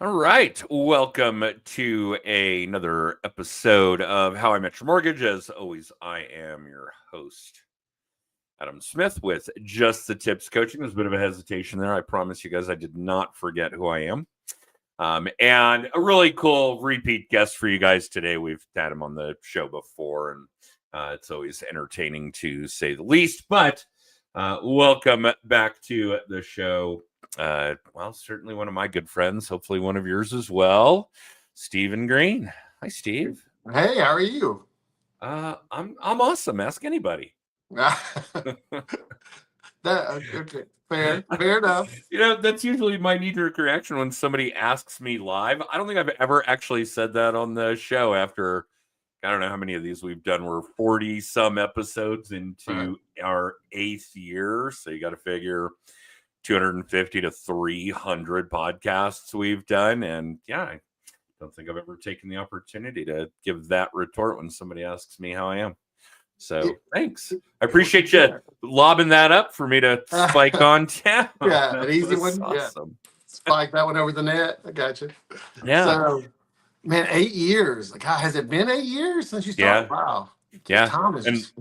All right. Welcome to another episode of How I Met Your Mortgage. As always, I am your host, Adam Smith, with Just the Tips Coaching. There's a bit of a hesitation there. I promise you guys I did not forget who I am. And a really cool repeat guest for you guys today. We've had him on the show before, and it's always entertaining to say the least. But welcome back to the show. Well, certainly one of my good friends, hopefully one of yours as well, Stephen Green. Hi, Steve. Hey, how are you? I'm awesome. Ask anybody. Okay, fair enough. That's usually my knee-jerk reaction when somebody asks me live. I don't think I've ever actually said that on the show after, I don't know how many of these we've done. We're 40 some episodes into our 8th year. So you got to figure 250 to 300 podcasts we've done. And yeah, I don't think I've ever taken the opportunity to give that retort when somebody asks me how I am. So thanks. I appreciate you lobbing that up for me to spike on down. Yeah, an easy one. Awesome. Yeah. Spike that one over the net. I got you. Yeah. So, man, 8 years. Like, has it been 8 years since you started? Yeah. Wow. Yeah. Thomas.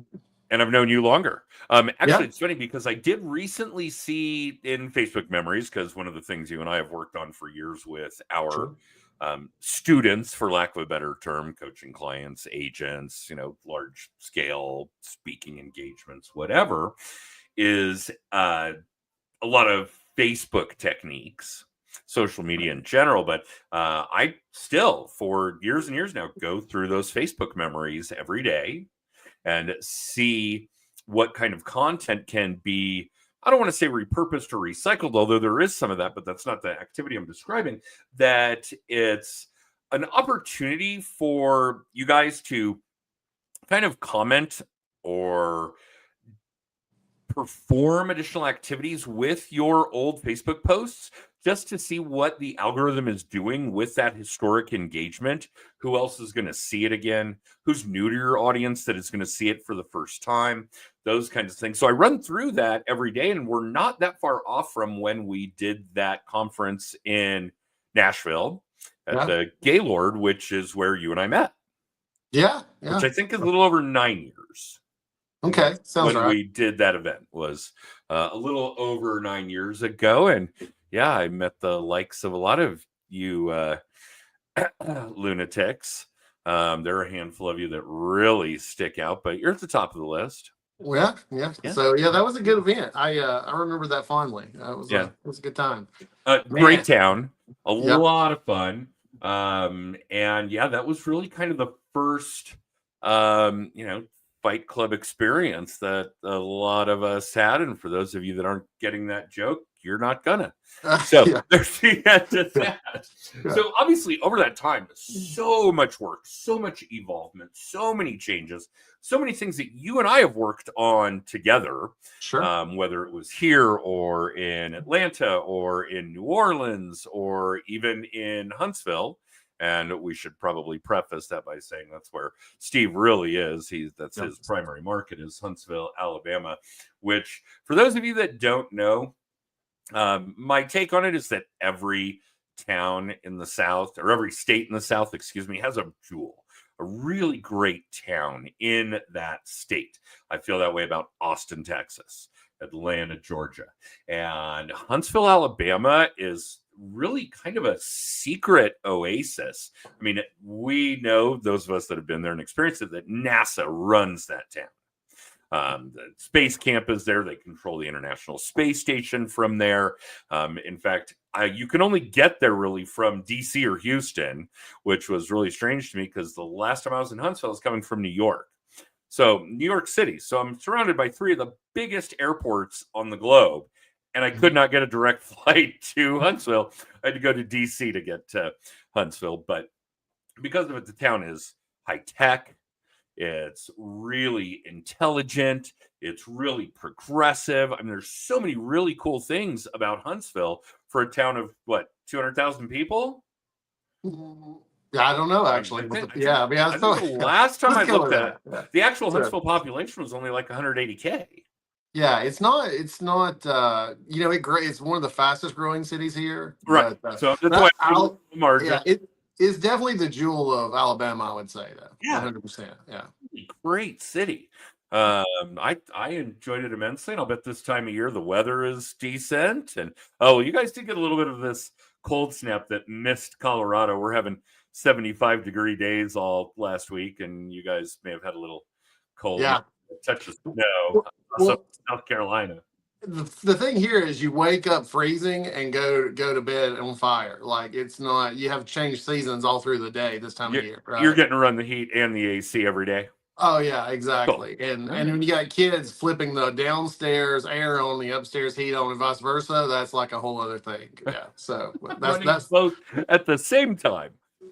And I've known you longer. Actually, It's funny because I did recently see in Facebook memories, because one of the things you and I have worked on for years with our students, for lack of a better term, coaching clients, agents, large scale speaking engagements, whatever, is a lot of Facebook techniques, social media in general. But I still, for years and years now, go through those Facebook memories every day and see what kind of content can be, I don't want to say repurposed or recycled, although there is some of that, but that's not the activity I'm describing, that it's an opportunity for you guys to kind of comment or perform additional activities with your old Facebook posts, just to see what the algorithm is doing with that historic engagement. Who else is going to see it again? Who's new to your audience that is going to see it for the first time? Those kinds of things. So I run through that every day, and we're not that far off from when we did that conference in Nashville at the Gaylord, which is where you and I met. Yeah. Which I think is a little over 9 years. Okay, sounds when right. we did that event was a little over 9 years ago. And yeah, I met the likes of a lot of you lunatics. There are a handful of you that really stick out, but you're at the top of the list. Yeah. So that was a good event. I remember that fondly. It was a good time. Great town, a lot of fun. And yeah, that was really kind of the first Fight Club experience that a lot of us had. And for those of you that aren't getting that joke, you're not gonna. So there's the end to that. So obviously over that time, so much work, so much evolvement, so many changes, so many things that you and I have worked on together. Sure. Whether it was here or in Atlanta or in New Orleans or even in Huntsville. And we should probably preface that by saying that's where Steve really is. That's his primary market, is Huntsville, Alabama, which, for those of you that don't know, my take on it is that every town in the South, or every state in the South, has a jewel, a really great town in that state. I feel that way about Austin, Texas, Atlanta, Georgia, and Huntsville, Alabama is really kind of a secret oasis. I mean, we know, those of us that have been there and experienced it, that NASA runs that town. The space camp is there. They control the International Space Station from there. In fact, you can only get there really from DC or Houston, which was really strange to me because the last time I was in Huntsville, I was coming from New York. So New York City. So I'm surrounded by 3 of the biggest airports on the globe. And I could not get a direct flight to Huntsville. I had to go to DC to get to Huntsville. But because of it, the town is high tech. It's really intelligent. It's really progressive. I mean, there's so many really cool things about Huntsville for a town of, 200,000 people? Yeah, I don't know, actually. I think the last time I looked at it, the actual Huntsville population was only like 180K. Yeah, it's not it's one of the fastest growing cities here, Right. but So that's why yeah, margin. it is definitely the jewel of Alabama, I would say, though. Yeah, 100%. Yeah. great city. I enjoyed it immensely, and I'll bet this time of year the weather is decent. And oh, you guys did get a little bit of this cold snap that missed Colorado. We're having 75-degree days all last week, and you guys may have had a little cold, Yeah. touch of snow. Well, Also, well, South Carolina. the thing here is you wake up freezing and go to bed on fire. Like, it's not, you have changed seasons all through the day this time of year, You're right? getting to run the heat and the AC every day. Oh yeah, Cool. exactly. And All and right. when you got kids flipping the downstairs air on, the upstairs heat on, and vice versa, that's like a whole other thing. Yeah. So Running that's both at the same time.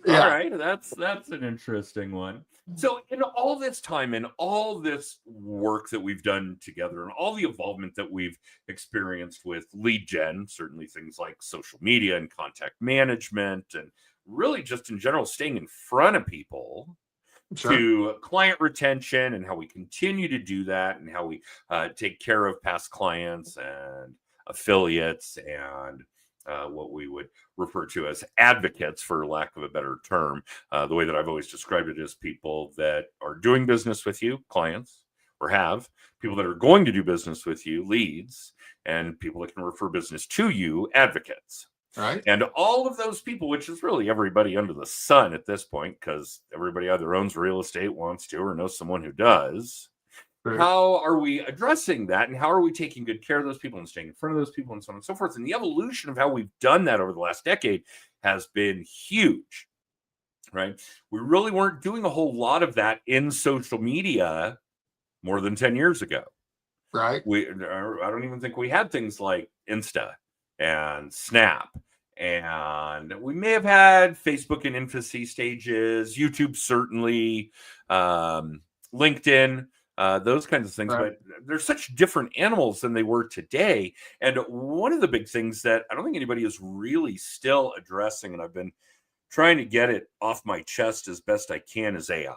All yeah. right, that's an interesting one. So in all this time and all this work that we've done together and all the involvement that we've experienced with lead gen, certainly things like social media and contact management and really just in general staying in front of people, Sure. to client retention and how we continue to do that and how we take care of past clients and affiliates and what we would refer to as advocates, for lack of a better term. The way that I've always described it is people that are doing business with you, clients, or have people that are going to do business with you, leads, and people that can refer business to you, advocates. Right. And all of those people, which is really everybody under the sun at this point, because everybody either owns real estate, wants to, or knows someone who does. True. How are we addressing that? And how are we taking good care of those people and staying in front of those people and so on and so forth? And the evolution of how we've done that over the last decade has been huge, right? We really weren't doing a whole lot of that in social media more than 10 years ago. Right. I don't even think we had things like Insta and Snap, and we may have had Facebook in infancy stages, YouTube certainly, LinkedIn, those kinds of things. Right. But they're such different animals than they were today. And one of the big things that I don't think anybody is really still addressing, and I've been trying to get it off my chest as best I can, is AI.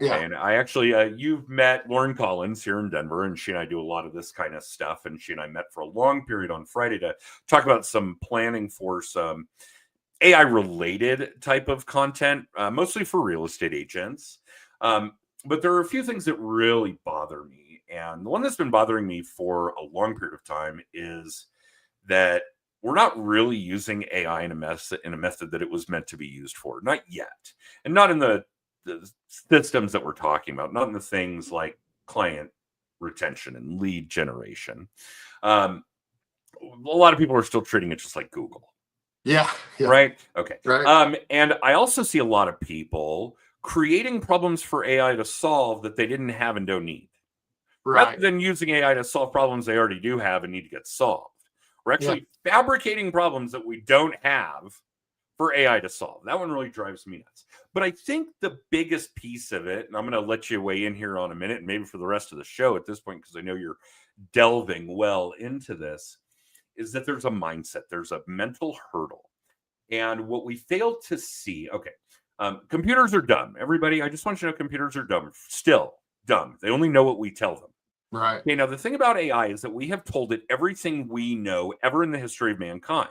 Yeah. And I actually, you've met Lauren Collins here in Denver, and she and I do a lot of this kind of stuff. And she and I met for a long period on Friday to talk about some planning for some AI related type of content, mostly for real estate agents. But there are a few things that really bother me. And the one that's been bothering me for a long period of time is that we're not really using AI in a method that it was meant to be used for. Not yet. And not in the systems that we're talking about, not in the things like client retention and lead generation. A lot of people are still treating it just like Google. Yeah. Right. Okay. Right. And I also see a lot of people creating problems for AI to solve that they didn't have and don't need, rather than using AI to solve problems they already do have and need to get solved. We're actually fabricating problems that we don't have for AI to solve. That one really drives me nuts. But I think the biggest piece of it, and I'm going to let you weigh in here on a minute, and maybe for the rest of the show at this point, because I know you're delving well into this, is that there's a mindset, there's a mental hurdle. And what we fail to see, computers are dumb. Everybody, I just want you to know computers are dumb. Still dumb. They only know what we tell them. Right. Okay, now the thing about AI is that we have told it everything we know ever in the history of mankind.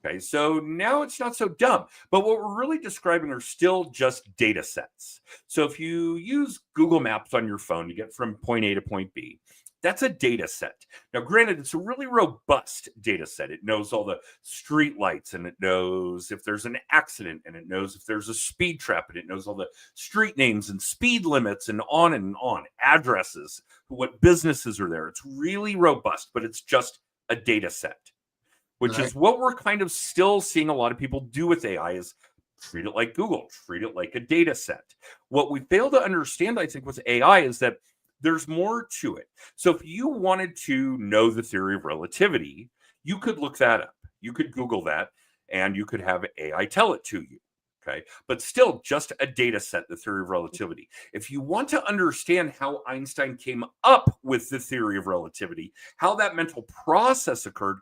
Okay, so now it's not so dumb. But what we're really describing are still just data sets. So if you use Google Maps on your phone to get from point A to point B, that's a data set. Now, granted, it's a really robust data set. It knows all the street lights, and it knows if there's an accident, and it knows if there's a speed trap, and it knows all the street names and speed limits and on, addresses, what businesses are there. It's really robust, but it's just a data set. Which is what we're kind of still seeing a lot of people do with AI, is treat it like Google, treat it like a data set. What we fail to understand, I think, with AI is that there's more to it. So if you wanted to know the theory of relativity, you could look that up. You could Google that, and you could have AI tell it to you. Okay, but still just a data set, the theory of relativity. If you want to understand how Einstein came up with the theory of relativity, how that mental process occurred,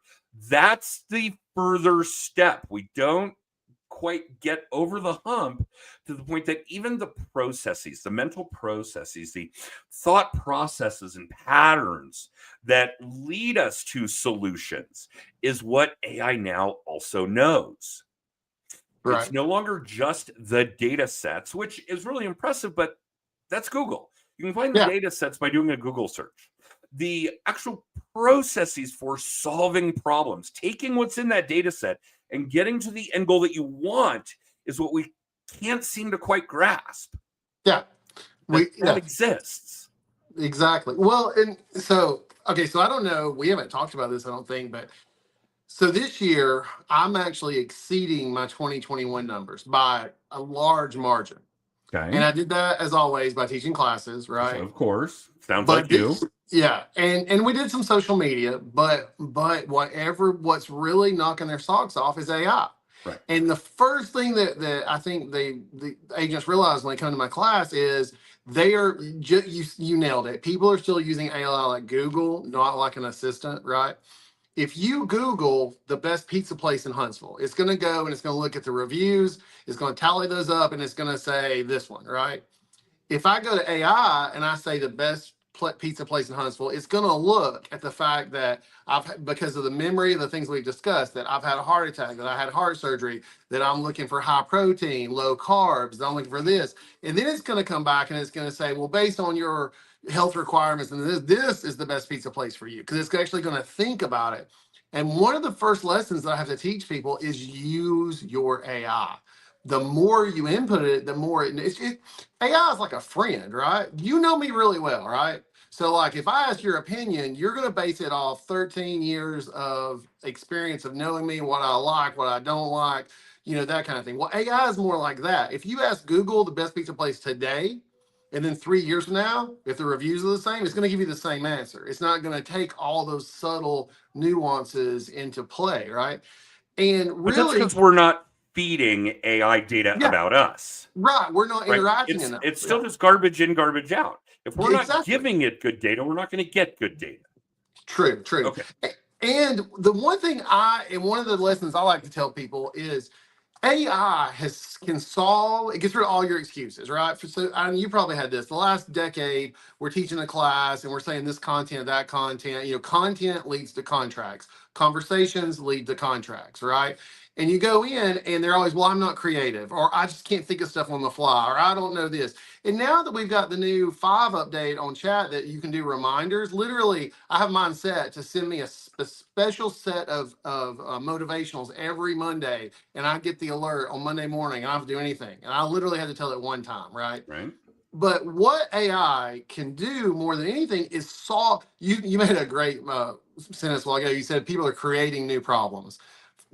that's the further step. We don't quite get over the hump to the point that even the processes, the mental processes, the thought processes and patterns that lead us to solutions is what AI now also knows. Right. It's no longer just the data sets, which is really impressive, but that's Google. You can find the Yeah. data sets by doing a Google search. The actual processes for solving problems, taking what's in that data set and getting to the end goal that you want is what we can't seem to quite grasp. Yeah. That Yeah. exists. Exactly. Well, and so okay, so I don't know. We haven't talked about this, I don't think, but so this year I'm actually exceeding my 2021 numbers by a large margin. Okay. And I did that as always by teaching classes, right? Of course. Sounds But like you. yeah, and we did some social media, but what's really knocking their socks off is AI. Right. And the first thing that I think the agents realize when they come to my class is they are you nailed it. People are still using AI like Google, not like an assistant, right? If you Google the best pizza place in Huntsville, it's going to go and it's going to look at the reviews, it's going to tally those up, and it's going to say this one, right? If I go to AI and I say the best pizza place in Huntsville, it's going to look at the fact that because of the memory of the things we've discussed, that I've had a heart attack, that I had heart surgery, that I'm looking for high protein, low carbs, that I'm looking for this. And then it's going to come back and it's going to say, well, based on your health requirements, and this is the best pizza place for you, because it's actually going to think about it. And one of the first lessons that I have to teach people is use your AI. The more you input it, the more AI is like a friend, right? You know me really well, right? So, like, if I ask your opinion, you're going to base it off 13 years of experience of knowing me, what I like, what I don't like, that kind of thing. Well, AI is more like that. If you ask Google the best pizza place today, and then 3 years from now, if the reviews are the same, it's going to give you the same answer. It's not going to take all those subtle nuances into play, right? And But that's really, because we're not feeding AI data yeah, about us. right. We're not Right? interacting It's enough. it's Yeah, still just garbage in, garbage out. If we're not exactly. giving it good data, we're not going to get good data. True, true. Okay. And the one thing and one of the lessons I like to tell people is AI can solve, it gets rid of all your excuses, right? So you probably had this. The last decade, we're teaching a class and we're saying this content, that content. Content leads to contracts. Conversations lead to contracts, right? And you go in and they're always, well, I'm not creative, or I just can't think of stuff on the fly, or I don't know this. And now that we've got the new 5 update on chat that you can do reminders, literally, I have mine set to send me a special set of motivationals every Monday, and I get the alert on Monday morning. I don't have to do anything, and I literally had to tell it one time, right? Right. But what AI can do more than anything is solve. You made a great sentence a while ago. You said people are creating new problems.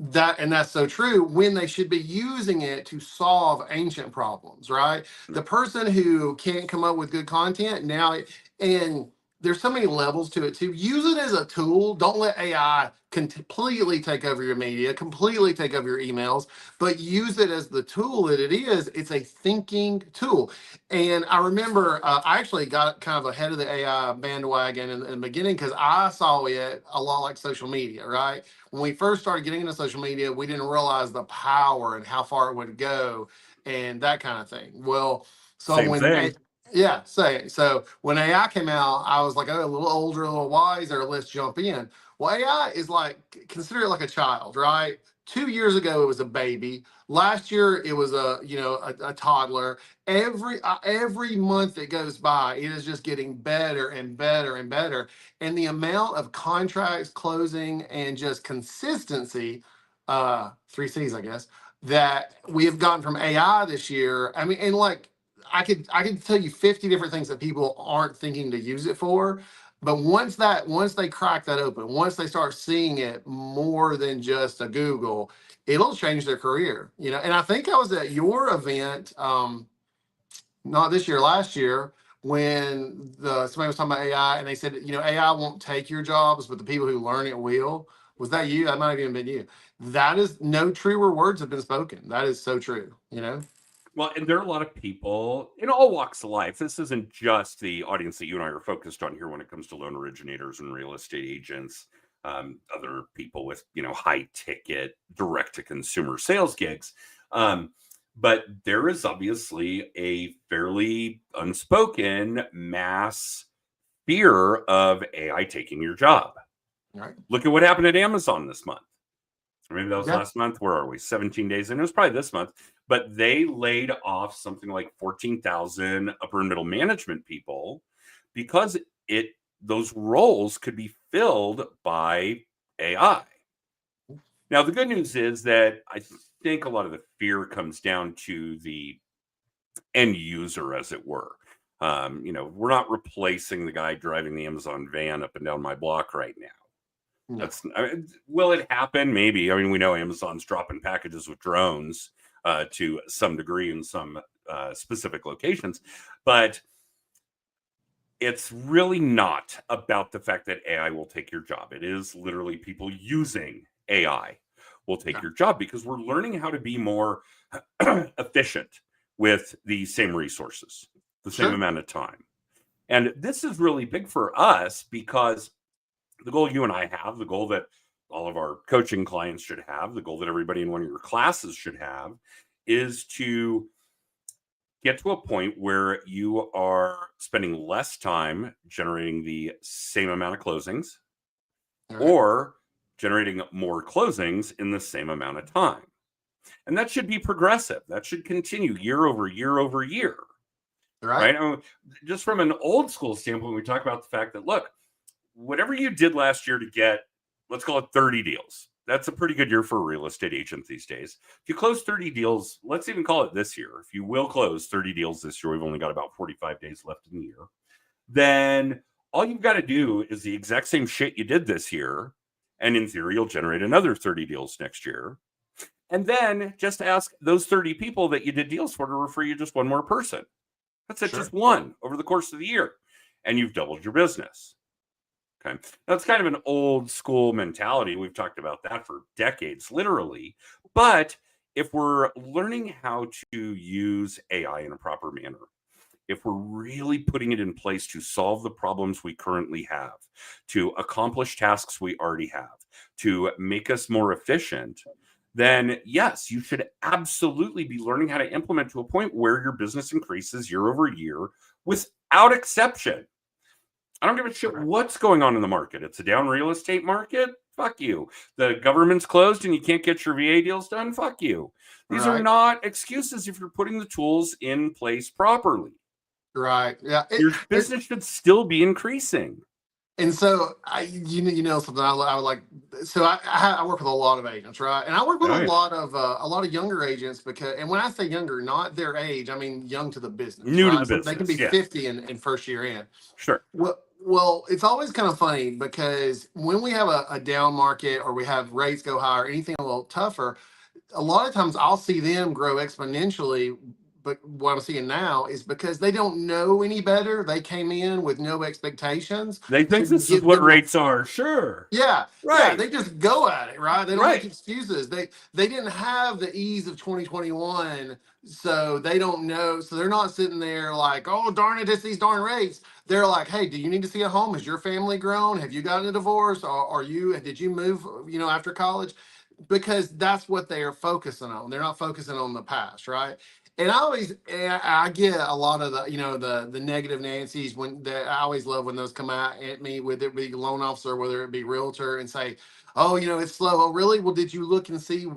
That's so true when they should be using it to solve ancient problems, right? The person who can't come up with good content now, and there's so many levels to it too. Use it as a tool. Don't let AI completely take over your media, completely take over your emails, but use it as the tool that it is. It's a thinking tool. And I remember I actually got kind of ahead of the AI bandwagon in the beginning because I saw it a lot like social media, right? When we first started getting into social media, we didn't realize the power and how far it would go and that kind of thing. Well, so Same thing. yeah, so when AI came out, I was like, oh, a little older, a little wiser, let's jump in. Well, AI is like, consider it like a child, right? 2 years ago, it was a baby. Last year, it was a toddler. Every month that goes by, it is just getting better and better and better. And the amount of contracts closing and just consistency, 3 C's, I guess, that we have gotten from AI this year. I mean, and like I could tell you 50 different things that people aren't thinking to use it for. But once they crack that open, once they start seeing it more than just a Google, it'll change their career. And I think I was at your event, not this year, last year, when somebody was talking about AI and they said, AI won't take your jobs, but the people who learn it will. Was that you? That might have even been you. That is, no truer words have been spoken. That is so true. Well, and there are a lot of people in all walks of life. This isn't just the audience that you and I are focused on here when it comes to loan originators and real estate agents, other people with high ticket direct to consumer sales gigs. But there is obviously a fairly unspoken mass fear of AI taking your job. Right. Look at what happened at Amazon this month. Maybe that was Yeah. last month. Where are we? 17 days in. It was probably this month. But they laid off something like 14,000 upper and middle management people because those roles could be filled by AI. Now, the good news is that I think a lot of the fear comes down to the end user, as it were. We're not replacing the guy driving the Amazon van up and down my block right now. No. Will it happen? Maybe. I mean, we know Amazon's dropping packages with drones to some degree in some specific locations, but it's really not about the fact that AI will take your job. It is literally people using AI will take your job, because we're learning how to be more efficient with the same resources, the same amount of time. And this is really big for us, because the goal you and I have, the goal that all of our coaching clients should have, the goal that everybody in one of your classes should have, is to get to a point where you are spending less time generating the same amount of closings, or generating more closings in the same amount of time. And that should be progressive. That should continue year over year over year. Right? I mean, just from an old school standpoint, we talk about the fact that, look, whatever you did last year to get, let's call it 30 deals. That's a pretty good year for a real estate agent these days. If you close 30 deals, let's even call it this year. If you will close 30 deals this year, we've only got about 45 days left in the year. Then all you've got to do is the exact same shit you did this year. And in theory, you'll generate another 30 deals next year. And then just ask those 30 people that you did deals for to refer you just one more person. That's it, just one over the course of the year. And you've doubled your business. Okay. That's kind of an old school mentality. We've talked about that for decades, literally. But if we're learning how to use AI in a proper manner, if we're really putting it in place to solve the problems we currently have, to accomplish tasks we already have, to make us more efficient, then yes, you should absolutely be learning how to implement to a point where your business increases year over year without exception. I don't give a shit what's going on in the market. It's a down real estate market. Fuck you. The government's closed and you can't get your VA deals done. Fuck you. These are not excuses if you're putting the tools in place properly. Right. Yeah. Your business should still be increasing. And so you know something I would like. So I work with a lot of agents, right? And I work with a lot of younger agents, because, and when I say younger, not their age, I mean young to the business, new right? to the business. They can be 50 in first year in. Sure. Well, it's always kind of funny, because when we have a down market, or we have rates go higher, anything a little tougher, a lot of times I'll see them grow exponentially. But what I'm seeing now is because they don't know any better. They came in with no expectations. They think this is what rates are. Sure. Yeah. Right. Yeah. They just go at it, right? They don't make excuses. They didn't have the ease of 2021. So they don't know. So they're not sitting there like, oh, darn it, it's these darn rates. They're like, hey, do you need to see a home? Has your family grown? Have you gotten a divorce? Or did you move, after college? Because that's what they are focusing on. They're not focusing on the past, right? And I get a lot of the negative Nancy's I always love when those come out at me, whether it be loan officer, whether it be realtor, and say, oh, it's slow. Oh, really? Well, did you look and see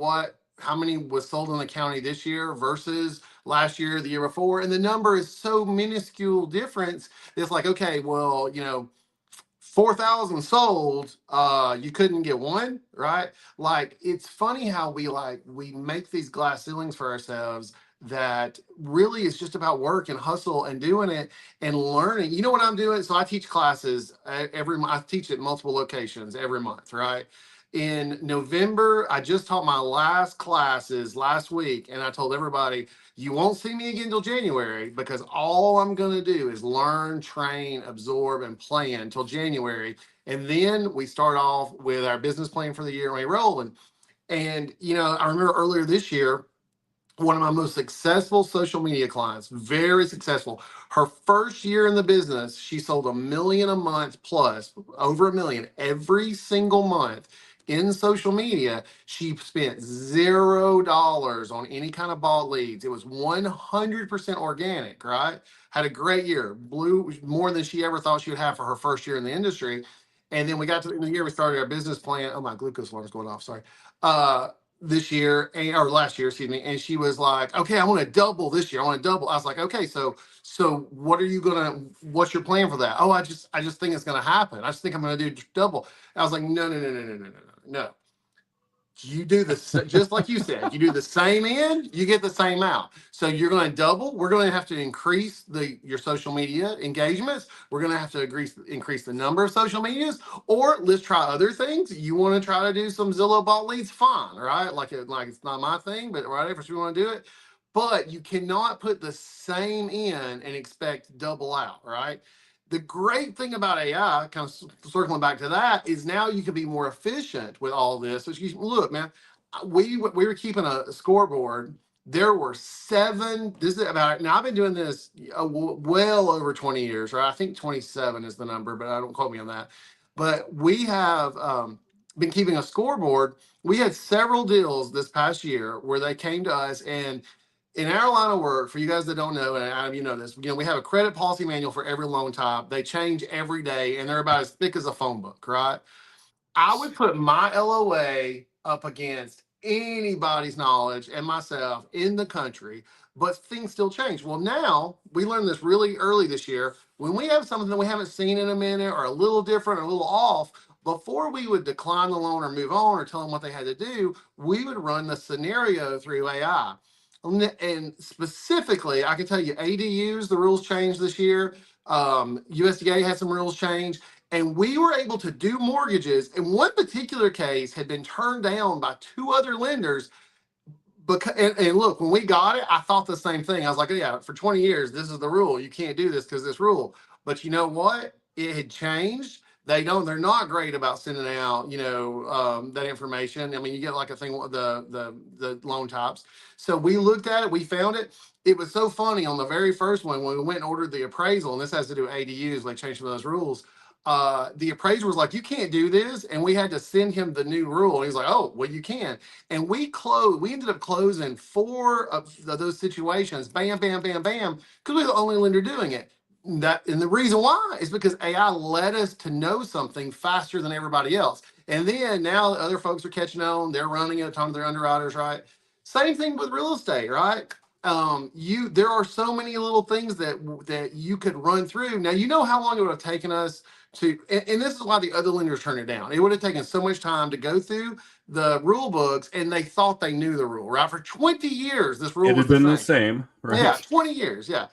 how many was sold in the county this year versus last year, the year before? And the number is so minuscule difference. It's like, okay, well, 4,000 sold, you couldn't get one, right? Like, it's funny how we make these glass ceilings for ourselves, that really is just about work and hustle and doing it and learning. You know what I'm doing? So I teach classes every month. I teach at multiple locations every month, right? In November, I just taught my last classes last week, and I told everybody, you won't see me again till January, because all I'm going to do is learn, train, absorb, and plan till January. And then we start off with our business plan for the year, and we rolling. And, I remember earlier this year, one of my most successful social media clients, very successful. Her first year in the business, she sold $1 million a month plus, over $1 million every single month. in social media, she spent $0 on any kind of bought leads. It was 100% organic, right? Had a great year, blew more than she ever thought she would have for her first year in the industry. And then we got to the end of the year, we started our business plan. Oh, my glucose alarm's going off. Sorry. This year or last year, excuse me. And she was like, okay, I want to double this year. I want to double. I was like, okay, so what's your plan for that? Oh, I just think it's gonna happen. I just think I'm gonna do double. I was like, no. You do just like you said, you do the same in, you get the same out. So you're going to double. We're going to have to increase your social media engagements. We're going to have to increase the number of social medias, or let's try other things. You want to try to do some Zillow bought leads, fine, right? Like it's not my thing, but whatever, if you want to do it. But you cannot put the same in and expect double out, right? The great thing about AI, kind of circling back to that, is now you can be more efficient with all this. So look, man, we were keeping a scoreboard. There were 7. This is about now. I've been doing this well over 20 years, right? I think 27 is the number, but I don't quote me on that. But we have been keeping a scoreboard. We had several deals this past year where they came to us, and in our line of work, for you guys that don't know, and Adam, you know this, we have a credit policy manual for every loan type. They change every day, and they're about as thick as a phone book, right? I would put my LOA up against anybody's knowledge and myself in the country, but things still change. Well, now we learned this really early this year. When we have something that we haven't seen in a minute or a little different or a little off, before we would decline the loan or move on or tell them what they had to do, we would run the scenario through AI. And specifically, I can tell you ADUs, the rules changed this year. USDA had some rules change, and we were able to do mortgages. In one particular case, had been turned down by 2 other lenders. And look, when we got it, I thought the same thing. I was like, yeah, for 20 years, this is the rule. You can't do this because this rule. But you know what? It had changed. They're not great about sending out, that information. I mean, you get like a thing, the loan types. So we looked at it, we found it. It was so funny on the very first one when we went and ordered the appraisal, and this has to do with ADUs, they changed some of those rules. The appraiser was like, you can't do this. And we had to send him the new rule. And he's like, oh, well, you can. And we ended up closing 4 of those situations, bam, bam, bam, bam, because we're the only lender doing it. And the reason why is because AI led us to know something faster than everybody else. And then now other folks are catching on, they're running it, talking to their underwriters, right? Same thing with real estate, right? There are so many little things that you could run through. Now, you know how long it would have taken us and this is why the other lenders turned it down. It would have taken so much time to go through the rule books, and they thought they knew the rule, right? For 20 years, this rule It was had been the same, right? Yeah, 20 years, yeah.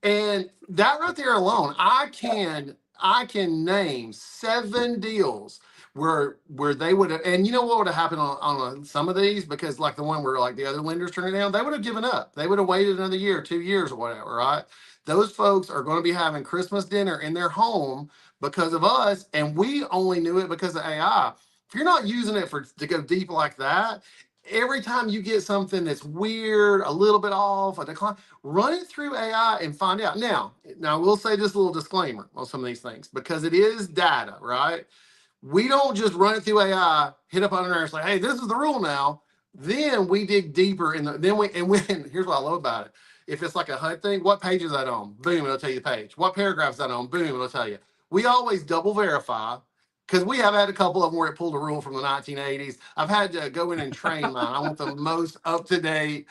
And that right there alone, I can name 7 deals where they would have, and you know what would have happened on some of these, because like the one where like the other lenders turned it down, they would have given up. They would have waited another year, 2 years or whatever, right? Those folks are going to be having Christmas dinner in their home because of us, and we only knew it because of AI. If you're not using it to go deep like that, every time you get something that's weird, a little bit off, a decline, run it through AI and find out. Now I will say this little disclaimer on some of these things, because it is data, right? We don't just run it through AI, hit up on there and say, hey, this is the rule now. Then we dig deeper here's what I love about it. If it's like a HUD thing, what page is that on? Boom, it'll tell you the page. What paragraph is that on? Boom, it'll tell you. We always double verify, because we have had a couple of them where it pulled a rule from the 1980s. I've had to go in and train mine. I want the most up-to-date,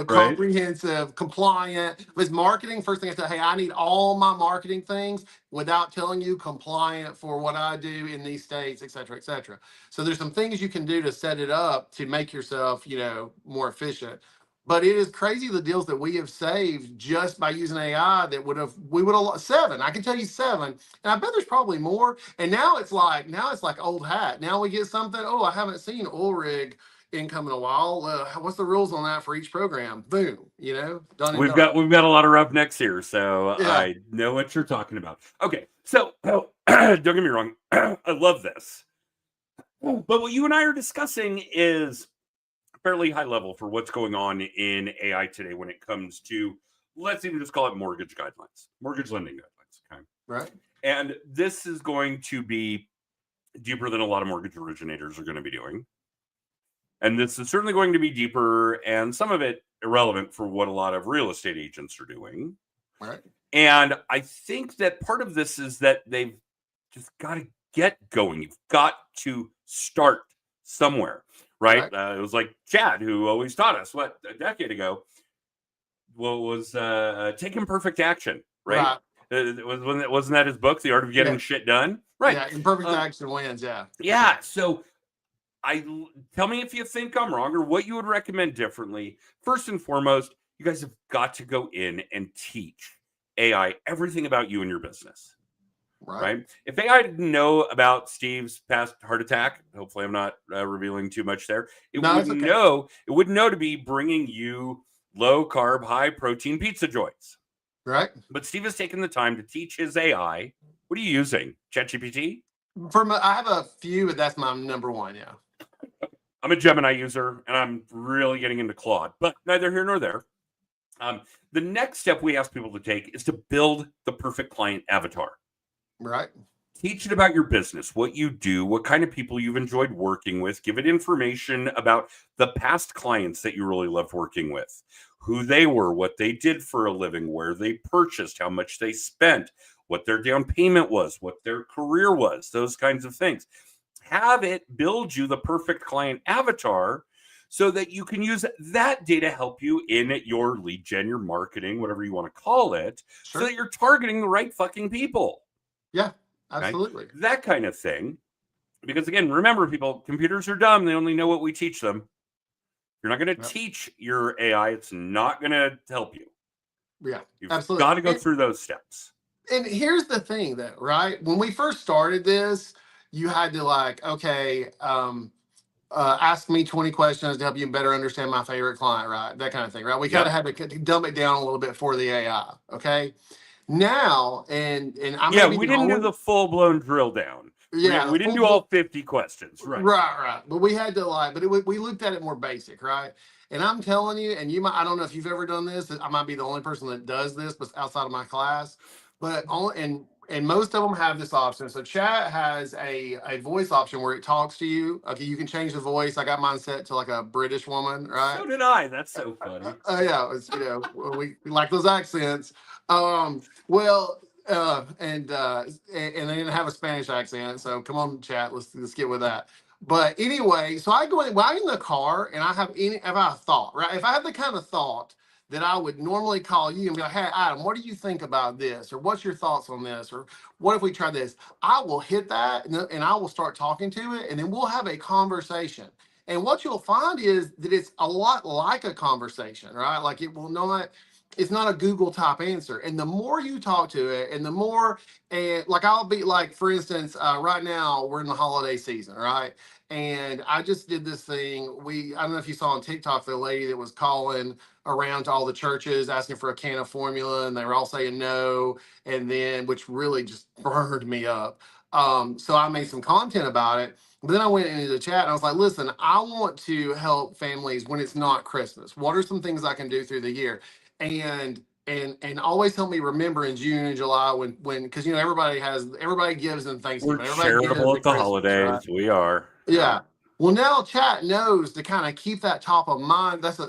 comprehensive, compliant. If it's marketing, first thing I say, hey, I need all my marketing things without telling you compliant for what I do in these states, et cetera, et cetera. So there's some things you can do to set it up to make yourself, more efficient. But it is crazy the deals that we have saved just by using AI that we would have 7. I can tell you 7, and I bet there's probably more. And now it's like old hat. Now we get something. Oh, I haven't seen oil rig income in a while. What's the rules on that for each program? Boom, done. We've got a lot of roughnecks here, so Yeah. I know what you're talking about. Okay, so don't get me wrong, I love this, but what you and I are discussing is fairly high level for what's going on in AI today when it comes to, let's even just call it mortgage guidelines, mortgage lending guidelines. Okay. Right. And this is going to be deeper than a lot of mortgage originators are going to be doing. And this is certainly going to be deeper, and some of it irrelevant for what a lot of real estate agents are doing. Right. And I think that part of this is that they've just got to get going. You've got to start somewhere, right? Right. It was like Chad, who always taught us, what, a decade ago, was take imperfect action, right? Wasn't that his book, The Art of Getting Shit Done? Right. Yeah, imperfect action wins, yeah. Yeah, so tell me if you think I'm wrong or what you would recommend differently. First and foremost, you guys have got to go in and teach AI everything about you and your business. Right? If AI didn't know about Steve's past heart attack, hopefully I'm not revealing too much there. It wouldn't know to be bringing you low carb, high protein pizza joints. Right. But Steve has taken the time to teach his AI. What are you using? ChatGPT? I have a few, but that's my number one. Yeah. I'm a Gemini user, and I'm really getting into Claude, but neither here nor there. The next step we ask people to take is to build the perfect client avatar. Right. Teach it about your business, what you do, what kind of people you've enjoyed working with. Give it information about the past clients that you really loved working with, who they were, what they did for a living, where they purchased, how much they spent, what their down payment was, what their career was, those kinds of things. Have it build you the perfect client avatar so that you can use that data to help you in your lead gen, your marketing, whatever you want to call it, so that you're targeting the right fucking people. Yeah, absolutely. Right? That kind of thing. Because again, remember, people, computers are dumb. They only know what we teach them. You're not going to teach your AI. It's not going to help you. Yeah, You've absolutely. got to go through those steps. And here's the thing though, right? When we first started this, you had to ask me 20 questions to help you better understand my favorite client, right? That kind of thing, right? We kind of had to dumb it down a little bit for the AI, okay? Now, and we didn't do the full-blown drill down. Yeah, we didn't do all 50 questions, right? Right. But we had to we looked at it more basic, right? And I'm telling you, and I don't know if you've ever done this. I might be the only person that does this, but outside of my class, but and most of them have this option. So chat has a voice option where it talks to you. Okay, you can change the voice. I got mine set to like a British woman, right? So did I. That's so funny. Yeah, it's, we like those accents. And they didn't have a Spanish accent. So come on, chat, let's get with that. But anyway, so I go in while I'm in the car and I have a thought, right? If I have the kind of thought that I would normally call you and be like, hey, Adam, what do you think about this? Or what's your thoughts on this? Or what if we try this? I will hit that and I will start talking to it and then we'll have a conversation. And what you'll find is that it's a lot like a conversation, right? Like it's not a Google type answer. And the more you talk to it and the more, and like I'll be like, for instance, right now we're in the holiday season, right? And I just did this thing. I don't know if you saw on TikTok, the lady that was calling around to all the churches asking for a can of formula and they were all saying no. And then, which really just burned me up. So I made some content about it. But then I went into the chat and I was like, listen, I want to help families when it's not Christmas. What are some things I can do through the year? And always help me remember in June and July when because everybody gives in Thanksgiving. We're charitable at the holidays. Right? We are. Yeah. Well, now chat knows to kind of keep that top of mind. That's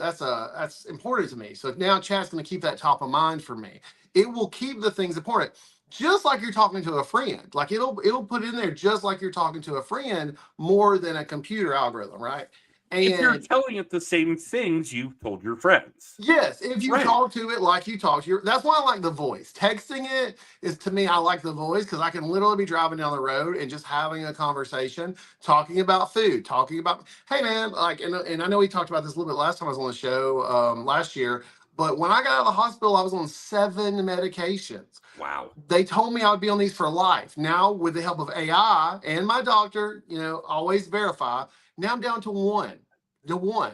important to me. So now chat's going to keep that top of mind for me. It will keep the things important. Just like you're talking to a friend, like it'll put in there just like you're talking to a friend more than a computer algorithm, right? And if you're telling it the same things you told your friends. Yes, if you talk to it like you talk to that's why I like the voice. Texting it is, to me, I like the voice because I can literally be driving down the road and just having a conversation, talking about food, talking about, hey man, like, and I know we talked about this a little bit last time I was on the show last year, but when I got out of the hospital, I was on 7 medications. Wow. They told me I would be on these for life. Now, with the help of AI and my doctor, always verify. Now I'm down to one,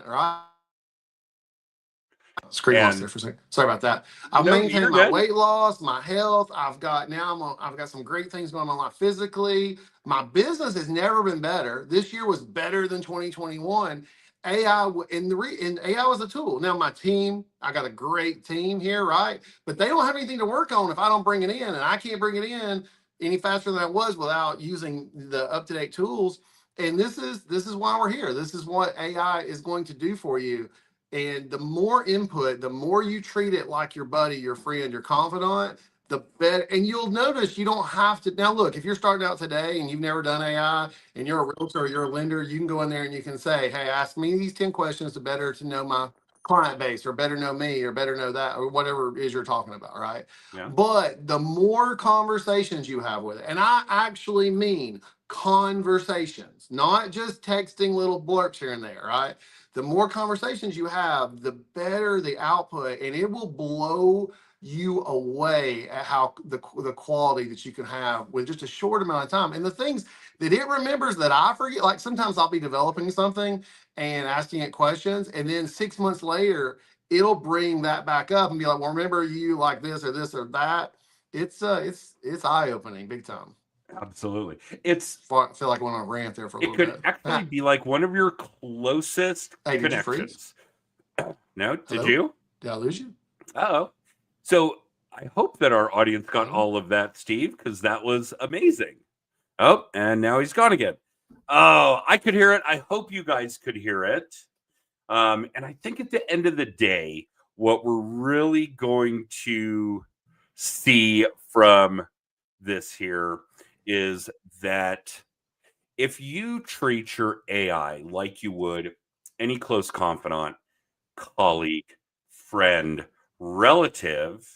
right? Screen lost there for a second. Sorry about that. I've maintained my weight loss, my health. I've got some great things going on in my life physically. My business has never been better. This year was better than 2021. AI and AI was a tool. Now my team, I got a great team here, right? But they don't have anything to work on if I don't bring it in, and I can't bring it in any faster than I was without using the up-to-date tools. And this is why we're here. This is what AI is going to do for you. And the more input, the more you treat it like your buddy, your friend, your confidant, the better. And you'll notice you don't have to. Now, look, if you're starting out today and you've never done AI and you're a realtor or you're a lender, you can go in there and you can say, hey, ask me these 10 questions to better to know my client base, or better know me, or better know that, or whatever it is you're talking about, right? Yeah. But the more conversations you have with it, and I actually mean conversations, not just texting little blurbs here and there, right? The more conversations you have, the better the output, and it will blow you away at how the quality that you can have with just a short amount of time. And the things that it remembers that I forget, like sometimes I'll be developing something and asking it questions, and then 6 months later, it'll bring that back up and be like, well, remember you like this or that. It's eye-opening big time. Absolutely. I feel like I went on a rant there for a It little could bit. actually be like one of your closest Hey, did you freeze? connections. No, did Hello? you? Did I lose you? Oh, so I hope that our audience got all of that, Steve, because that was amazing. Oh, and now he's gone again. Oh, I could hear it. I hope you guys could hear it. And I think at the end of the day, what we're really going to see from this here is that if you treat your AI like you would any close confidant, colleague, friend, relative,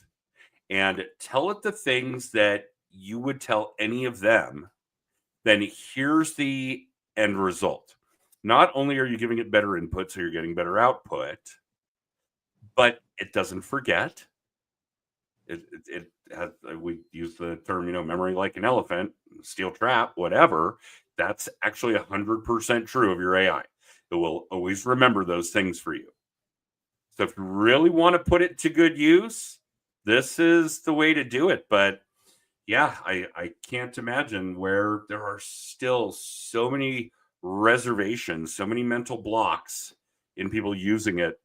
and tell it the things that you would tell any of them, then here's the end result. Not only are you giving it better input, so you're getting better output, but it doesn't forget. It has, we use the term, memory like an elephant, steel trap, whatever. That's actually 100% true of your AI. It will always remember those things for you. So if you really want to put it to good use, this is the way to do it. But yeah, I can't imagine where there are still so many reservations, so many mental blocks in people using it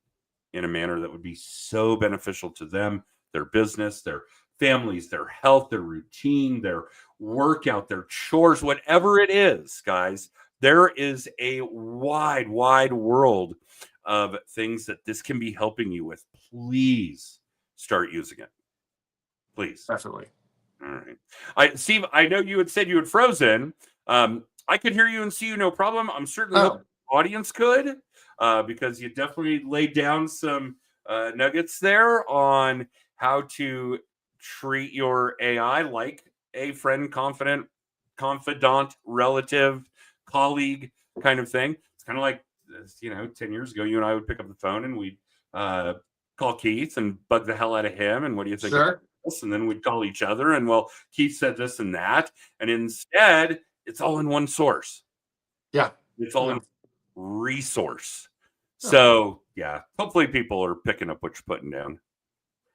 in a manner that would be so beneficial to them, their business, their families, their health, their routine, their workout, their chores, whatever it is, guys. There is a wide, wide world of things that this can be helping you with. Please start using it. Please. Definitely. All right. Steve, I know you had said you had frozen. I could hear you and see you, no problem. I'm certainly hoping the audience could, because you definitely laid down some nuggets there on how to treat your AI like a friend, confidant, relative, colleague kind of thing. It's kind of like, 10 years ago, you and I would pick up the phone and we'd call Keith and bug the hell out of him. And what do you think? Sure. And then we'd call each other and, well, Keith said this and that. And instead, it's all in one source. Yeah. It's all in resource. So, yeah, hopefully people are picking up what you're putting down.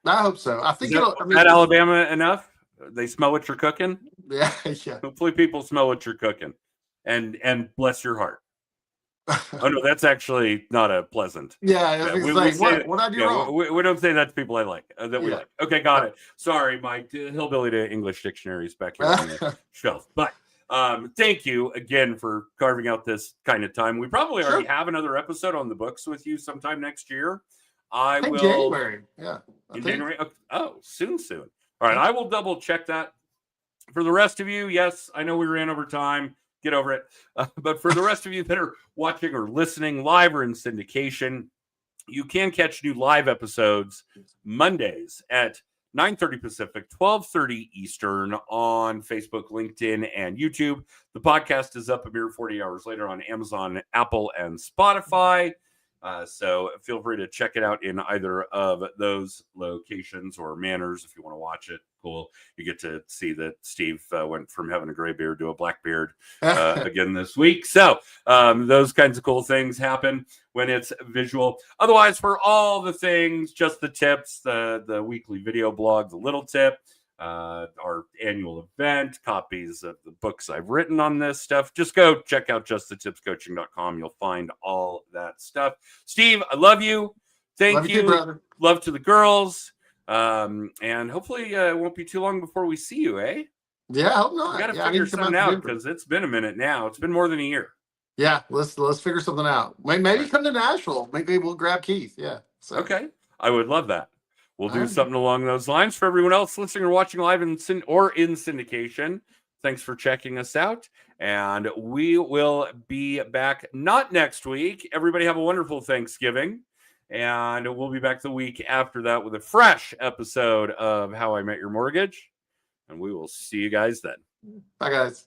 I hope so. I think that Alabama enough? They smell what you're cooking? Yeah. Hopefully people smell what you're cooking. And bless your heart. Oh, no, that's actually not a pleasant. Yeah, what I do wrong? We don't say that to people I like, that we like. Okay, got it. Sorry, my hillbilly to English dictionary is back here on the shelf. But thank you again for carving out this kind of time. We probably already have another episode on the books with you sometime next year. I will. January. Yeah. In January. Oh, soon. All right, I will double check that. For the rest of you, yes, I know we ran over time. Get over it. But for the rest of you that are watching or listening live or in syndication, you can catch new live episodes Mondays at 9:30 Pacific, 12:30 Eastern on Facebook, LinkedIn, and YouTube. The podcast is up a mere 40 hours later on Amazon, Apple, and Spotify. So feel free to check it out in either of those locations or manners if you want to watch it. Cool. You get to see that Steve went from having a gray beard to a black beard again this week. So those kinds of cool things happen when it's visual. Otherwise, for all the things, just the tips, the weekly video blog, the little tip, our annual event, copies of the books I've written on this stuff, just go check out justthetipscoaching.com. You'll find all that stuff. Steve, I love you. Thank you. Too, brother. Love to the girls. And hopefully it won't be too long before we see you, eh? Yeah, I hope We not. got to Yeah, I need figure to come something out to out Denver. because it's been a minute now. It's been more than a year. Yeah, let's figure something out. Maybe come to Nashville. Maybe we'll grab Keith. Yeah. So Okay. I would love that. We'll do All right. something along those lines. For everyone else listening or watching live in syndication, thanks for checking us out. And we will be back not next week. Everybody have a wonderful Thanksgiving. And we'll be back the week after that with a fresh episode of How I Met Your Mortgage. And we will see you guys then. Bye, guys.